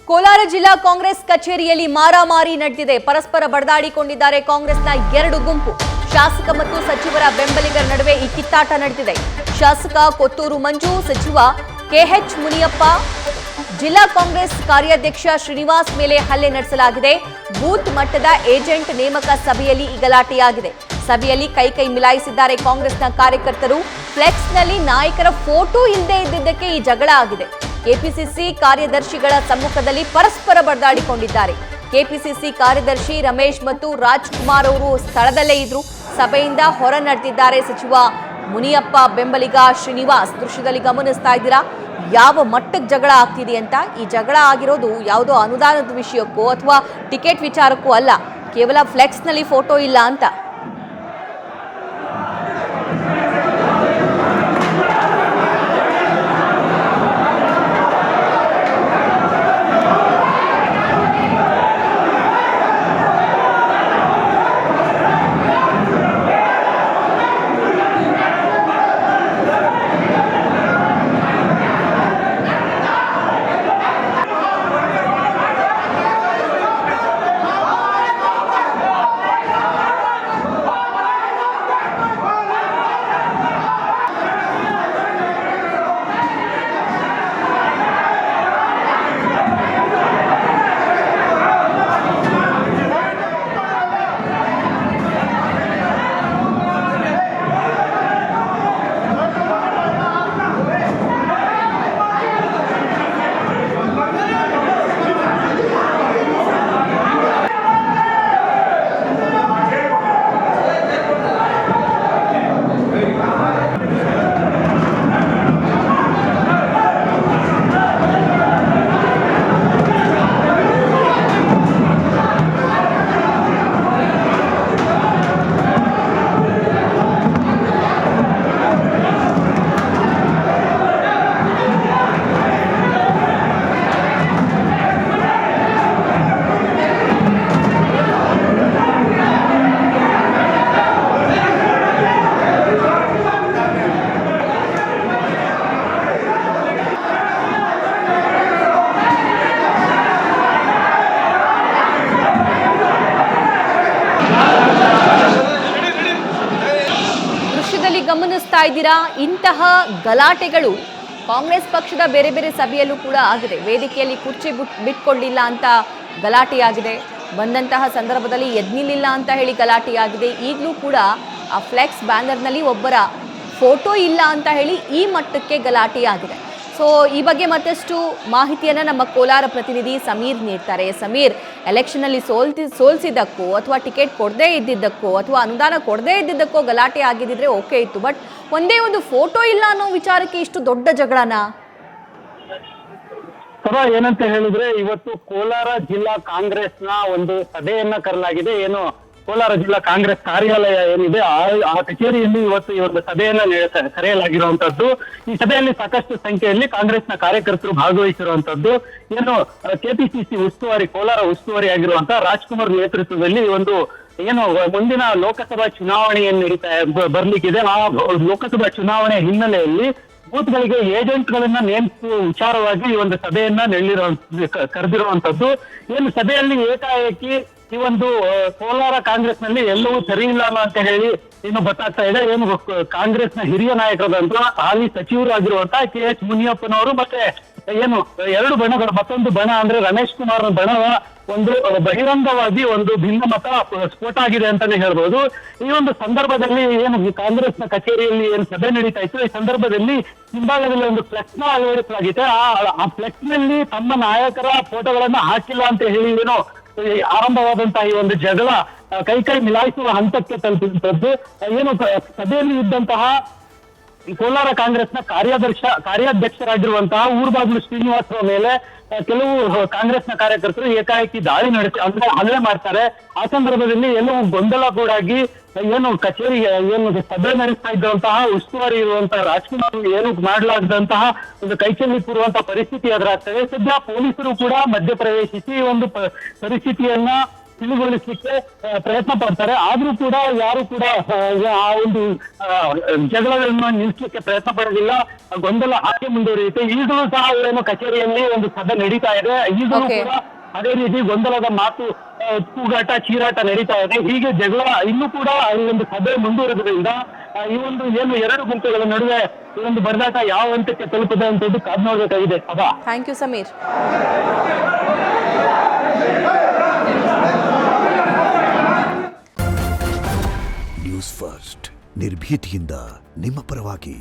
ಕೋಲಾರ ಜಿಲ್ಲಾ ಕಾಂಗ್ರೆಸ್ ಕಚೇರಿಯಲ್ಲಿ ಮಾರಾಮಾರಿ ನಡೆದಿದೆ. ಪರಸ್ಪರ ಬಡದಾಡಿಕೊಂಡಿದ್ದಾರೆ ಕಾಂಗ್ರೆಸ್ನ ಎರಡು ಗುಂಪು. ಶಾಸಕ ಮತ್ತು ಸಚಿವರ ಬೆಂಬಲಿಗರ ನಡುವೆ ಈ ಕಿತ್ತಾಟ ನಡೆದಿದೆ. ಶಾಸಕ ಕೊತ್ತೂರು ಮಂಜು, ಸಚಿವ ಕೆಎಚ್ ಮುನಿಯಪ್ಪ, ಜಿಲ್ಲಾ ಕಾಂಗ್ರೆಸ್ ಕಾರ್ಯಾಧ್ಯಕ್ಷ ಶ್ರೀನಿವಾಸ್ ಮೇಲೆ ಹಲ್ಲೆ ನಡೆಸಲಾಗಿದೆ. ಬೂತ್ ಮಟ್ಟದ ಏಜೆಂಟ್ ನೇಮಕ ಸಭೆಯಲ್ಲಿ ಈ ಗಲಾಟೆಯಾಗಿದೆ. ಸಭೆಯಲ್ಲಿ ಕೈ ಮಿಲಾಯಿಸಿದ್ದಾರೆ ಕಾಂಗ್ರೆಸ್ನ ಕಾರ್ಯಕರ್ತರು. ಫ್ಲೆಕ್ಸ್ನಲ್ಲಿ ನಾಯಕರ ಫೋಟೋ ಇಲ್ಲದೆ ಇದ್ದಿದ್ದಕ್ಕೆ ಈ ಜಗಳ ಆಗಿದೆ. ಕೆಪಿಸಿಸಿ ಕಾರ್ಯದರ್ಶಿಗಳ ಸಮ್ಮುಖದಲ್ಲಿ ಪರಸ್ಪರ ಬಡದಾಡಿಕೊಂಡಿದ್ದಾರೆ. ಕೆಪಿಸಿಸಿ ಕಾರ್ಯದರ್ಶಿ ರಮೇಶ್ ಮತ್ತು ರಾಜ್ಕುಮಾರ್ ಅವರು ಸ್ಥಳದಲ್ಲೇ ಇದ್ರು. ಸಭೆಯಿಂದ ಹೊರ ನಡೆದಿದ್ದಾರೆ ಸಚಿವ ಮುನಿಯಪ್ಪ ಬೆಂಬಲಿಗ ಶ್ರೀನಿವಾಸ್. ದೃಶ್ಯದಲ್ಲಿ ಗಮನಿಸ್ತಾ ಇದ್ದೀರಾ ಯಾವ ಮಟ್ಟಕ್ಕೆ ಜಗಳ ಆಗ್ತಿದೆ ಅಂತ. ಈ ಜಗಳ ಆಗಿರೋದು ಯಾವುದೋ ಅನುದಾನದ ವಿಷಯಕ್ಕೋ ಅಥವಾ ಟಿಕೆಟ್ ವಿಚಾರಕ್ಕೂ ಅಲ್ಲ, ಕೇವಲ ಫ್ಲೆಕ್ಸ್ನಲ್ಲಿ ಫೋಟೋ ಇಲ್ಲ ಅಂತ. ಗಮನಿಸ್ತಾ ಇದ್ದೀರಾ, ಇಂತಹ ಗಲಾಟೆಗಳು ಕಾಂಗ್ರೆಸ್ ಪಕ್ಷದ ಬೇರೆ ಬೇರೆ ಸಭೆಯಲ್ಲೂ ಕೂಡ ಆಗಿದೆ. ವೇದಿಕೆಯಲ್ಲಿ ಕುರ್ಚಿ ಬಿಟ್ಕೊಳ್ಳಿಲ್ಲ ಅಂತ ಗಲಾಟೆಯಾಗಿದೆ. ಬಂದಂತಹ ಸಂದರ್ಭದಲ್ಲಿ ಎದ್ನಿಲ್ಲ ಅಂತ ಹೇಳಿ ಗಲಾಟೆಯಾಗಿದೆ. ಈಗಲೂ ಕೂಡ ಆ ಫ್ಲೆಕ್ಸ್ ಬ್ಯಾನರ್ನಲ್ಲಿ ಒಬ್ಬರ ಫೋಟೋ ಇಲ್ಲ ಅಂತ ಹೇಳಿ ಈ ಮಟ್ಟಕ್ಕೆ ಗಲಾಟೆಯಾಗಿದೆ. ಸೊ ಈ ಬಗ್ಗೆ ಮತ್ತಷ್ಟು ಮಾಹಿತಿಯನ್ನು ನಮ್ಮ ಕೋಲಾರ ಪ್ರತಿನಿಧಿ ಸಮೀರ್ ನೀಡ್ತಾರೆ. ಸಮೀರ್, ಎಲೆಕ್ಷನಲ್ಲಿ ಸೋಲ್ಸಿದ್ದಕ್ಕೋ ಅಥವಾ ಟಿಕೆಟ್ ಕೊಡದೇ ಇದ್ದಿದ್ದಕ್ಕೋ ಅಥವಾ ಅನುದಾನ ಕೊಡದೇ ಇದ್ದಿದ್ದಕ್ಕೋ ಗಲಾಟೆ ಆಗಿದ್ದಿದ್ರೆ ಓಕೆ ಇತ್ತು, ಬಟ್ ಒಂದೇ ಒಂದು ಫೋಟೋ ಇಲ್ಲ ಅನ್ನೋ ವಿಚಾರಕ್ಕೆ ಇಷ್ಟು ದೊಡ್ಡ ಜಗಳನ? ಏನಂತ ಹೇಳಿದ್ರೆ, ಇವತ್ತು ಕೋಲಾರ ಜಿಲ್ಲಾ ಕಾಂಗ್ರೆಸ್ನ ಒಂದು ಸಭೆಯನ್ನ ಕರೆಲಾಗಿದೆ. ಏನು ಕೋಲಾರ ಜಿಲ್ಲಾ ಕಾಂಗ್ರೆಸ್ ಕಾರ್ಯಾಲಯ ಏನಿದೆ ಆ ಕಚೇರಿಯಲ್ಲಿ ಇವತ್ತು ಈ ಒಂದು ಸಭೆಯನ್ನ ಕರೆಯಲಾಗಿರುವಂತದ್ದು. ಈ ಸಭೆಯಲ್ಲಿ ಸಾಕಷ್ಟು ಸಂಖ್ಯೆಯಲ್ಲಿ ಕಾಂಗ್ರೆಸ್ನ ಕಾರ್ಯಕರ್ತರು ಭಾಗವಹಿಸಿರುವಂತದ್ದು. ಏನು ಕೆಪಿಸಿಸಿ ಉಸ್ತುವಾರಿ, ಕೋಲಾರ ಉಸ್ತುವಾರಿ ಆಗಿರುವಂತಹ ರಾಜ್ಕುಮಾರ್ ನೇತೃತ್ವದಲ್ಲಿ ಒಂದು ಏನು ಮುಂದಿನ ಲೋಕಸಭಾ ಚುನಾವಣೆ ಏನ್ ಬರ್ಲಿಕ್ಕಿದೆ, ಆ ಲೋಕಸಭಾ ಚುನಾವಣೆ ಹಿನ್ನೆಲೆಯಲ್ಲಿ ಬೂತ್ಗಳಿಗೆ ಏಜೆಂಟ್ಗಳನ್ನ ನೇಮಿಸುವ ವಿಚಾರವಾಗಿ ಈ ಒಂದು ಸಭೆಯನ್ನ ಕರೆದಿರುವಂತದ್ದು. ಏನು ಸಭೆಯಲ್ಲಿ ಏಕಾಏಕಿ ಈ ಒಂದು ಕೋಲಾರ ಕಾಂಗ್ರೆಸ್ನಲ್ಲಿ ಎಲ್ಲವೂ ಸರಿ ಇಲ್ಲ ಅಂತ ಹೇಳಿ ಏನು ಗೊತ್ತಾಗ್ತಾ ಇದೆ. ಏನು ಕಾಂಗ್ರೆಸ್ನ ಹಿರಿಯ ನಾಯಕರಾದಂತಹ ಹಾಲಿ ಸಚಿವರಾಗಿರುವಂತಹ ಕೆಎಚ್ ಮುನಿಯಪ್ಪನವರು ಮತ್ತೆ ಏನು ಎರಡು ಬಣಗಳು, ಮತ್ತೊಂದು ಬಣ ಅಂದ್ರೆ ರಮೇಶ್ ಕುಮಾರ್ ಬಣದ ಒಂದು ಬಹಿರಂಗವಾಗಿ ಒಂದು ಭಿನ್ನಮತ ಸ್ಫೋಟ ಆಗಿದೆ ಅಂತಾನೆ ಹೇಳ್ಬೋದು. ಈ ಒಂದು ಸಂದರ್ಭದಲ್ಲಿ ಏನು ಕಾಂಗ್ರೆಸ್ನ ಕಚೇರಿಯಲ್ಲಿ ಏನು ಸಭೆ ನಡೀತಾ ಇತ್ತು, ಈ ಸಂದರ್ಭದಲ್ಲಿ ಹಿಂಭಾಗದಲ್ಲಿ ಒಂದು ಫ್ಲೆಕ್ಸ್ ನ ಅಳವಡಿಸಲಾಗಿದೆ. ಆ ಫ್ಲೆಕ್ಸ್ ನಲ್ಲಿ ತಮ್ಮ ನಾಯಕರ ಫೋಟೋಗಳನ್ನ ಹಾಕಿಲ್ಲ ಅಂತ ಹೇಳಿ ಏನು ಆರಂಭವಾದಂತಹ ಈ ಒಂದು ಜಗಳ ಕೈ ಮಿಲಾಯಿಸುವ ಹಂತಕ್ಕೆ ತಲುಪಿದಂಥದ್ದು. ಏನು ಸಭೆಯಲ್ಲಿ ಇದ್ದಂತಹ ಕೋಲಾರ ಕಾಂಗ್ರೆಸ್ನ ಕಾರ್ಯಾಧ್ಯಕ್ಷರಾಗಿರುವಂತಹ ಊರ್ಬಾಗ್ಲು ಶ್ರೀನಿವಾಸ್ ಮೇಲೆ ಕೆಲವು ಕಾಂಗ್ರೆಸ್ನ ಕಾರ್ಯಕರ್ತರು ಏಕಾಏಕಿ ದಾಳಿ ನಡೆಸಿ ಅಂದ್ರೆ ಹಲ್ಲೆ ಮಾಡ್ತಾರೆ. ಆ ಸಂದರ್ಭದಲ್ಲಿ ಎಲ್ಲವೂ ಗೊಂದಲಗೂಡಾಗಿ ಏನು ಕಚೇರಿ ಏನು ಸಭೆ ನಡೆಸ್ತಾ ಇದ್ದಂತಹ ಉಸ್ತುವಾರಿ ಇರುವಂತಹ ರಾಜ್ಕುಮಾರ್ ಏನು ಮಾಡಲಾಗದಂತಹ ಒಂದು ಕೈಚೆಲ್ಲಿ ಕೂರುವಂತಹ ಪರಿಸ್ಥಿತಿ ಎದುರಾಗ್ತದೆ. ಸದ್ಯ ಪೊಲೀಸರು ಕೂಡ ಮಧ್ಯಪ್ರವೇಶಿಸಿ ಒಂದು ಪರಿಸ್ಥಿತಿಯನ್ನ ತಿಳಿಗೊಳಿಸಲಿಕ್ಕೆ ಪ್ರಯತ್ನ ಪಡ್ತಾರೆ. ಆದ್ರೂ ಕೂಡ ಯಾರು ಕೂಡ ಆ ಒಂದು ಜಗಳಗಳನ್ನು ನಿಲ್ಲಿಸಲಿಕ್ಕೆ ಪ್ರಯತ್ನ ಪಡೋದಿಲ್ಲ. ಗೊಂದಲ ಹಾಗೆ ಮುಂದುವರಿಯುತ್ತೆ. ಈಗಲೂ ಸಹ ಏನು ಕಚೇರಿಯಲ್ಲಿ ಒಂದು ಸಭೆ ನಡೀತಾ ಇದೆ. ಈಗಲೂ Okay. ಕೂಡ ಅದೇ ರೀತಿ ಗೊಂದಲದ ಮಾತು, ಕೂಗಾಟ, ಚೀರಾಟ ನಡೀತಾ ಇದೆ. ಹೀಗೆ ಜಗಳ ಇನ್ನೂ ಕೂಡ ಈ ಒಂದು ಸಭೆ ಮುಂದುವರೆದ್ರಿಂದ ಈ ಒಂದು ಏನು ಎರಡು ಗುಂಪುಗಳ ನಡುವೆ ಈ ಒಂದು ಬಡದಾಟ ಯಾವ ಹಂತಕ್ಕೆ ತಲುಪಿದೆ ಅಂತದ್ದು ಕಾದು ನೋಡ್ಬೇಕಾಗಿದೆ. ಸಭಾ. Thank you Sameer. News first ನಿರ್ಭೀತಿಯಿಂದ ನಿಮ್ಮ ಪರವಾಗಿ.